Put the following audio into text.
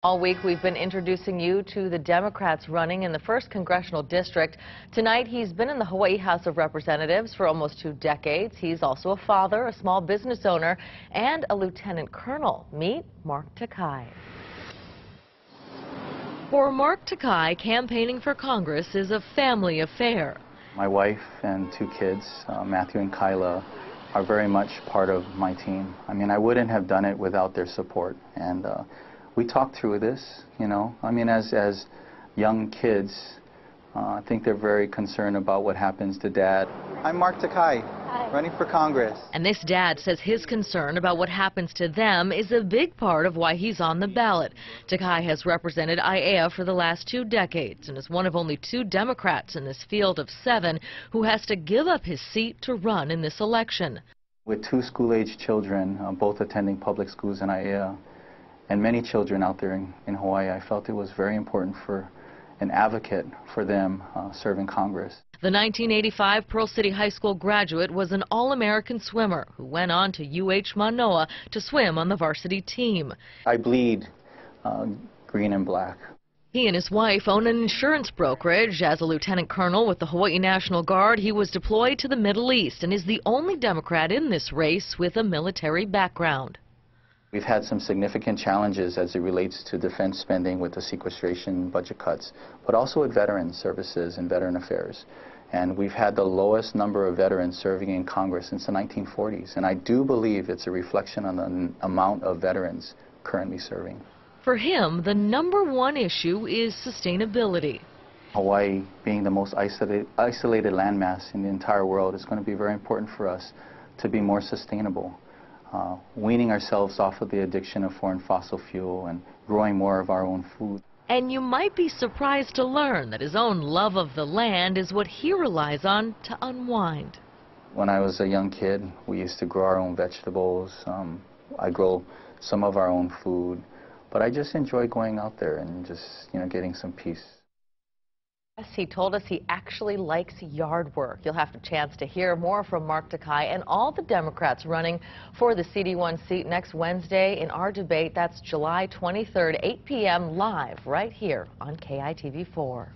All week we've been introducing you to the Democrats running in the 1st Congressional District. Tonight he's been in the Hawaii House of Representatives for almost 2 decades. He's also a father, a small business owner, and a lieutenant colonel. Meet Mark Takai. For Mark Takai, campaigning for Congress is a family affair. My wife and 2 kids, Matthew and Kyla, are very much part of my team. I mean, I wouldn't have done it without their support. And we talked through this, you know. I mean, as young kids, I think they're very concerned about what happens to Dad. I'm Mark Takai, running for Congress. And this dad says his concern about what happens to them is a big part of why he's on the ballot. Takai has represented IAEA for the last 2 decades and is one of only 2 Democrats in this field of 7 who has to give up his seat to run in this election. With 2 school-age children, both attending public schools in IAEA, and many children out there in Hawaii, I felt it was very important for an advocate for them serving Congress. The 1985 Pearl City High School graduate was an All-American swimmer who went on to UH Manoa to swim on the varsity team. I bleed green and black. He and his wife own an insurance brokerage. As a lieutenant colonel with the Hawaii National Guard, he was deployed to the Middle East and is the only Democrat in this race with a military background. We've had some significant challenges as it relates to defense spending with the sequestration budget cuts, but also with veteran services and veteran affairs. And we've had the lowest number of veterans serving in Congress since the 1940s. And I do believe it's a reflection on the amount of veterans currently serving. For him, the #1 issue is sustainability. Hawaii, being the most isolated landmass in the entire world, is going to be very important for us to be more sustainable. Weaning ourselves off of the addiction of foreign fossil fuel and growing more of our own food. And you might be surprised to learn that his own love of the land is what he relies on to unwind. When I was a young kid, we used to grow our own vegetables. I grow some of our own food, but I just enjoy going out there and just, getting some peace. Yes, he told us he actually likes yard work. You'll have a chance to hear more from Mark Takai and all the Democrats running for the CD1 seat next Wednesday in our debate. That's July 23rd, 8 p.m. live right here on KITV4.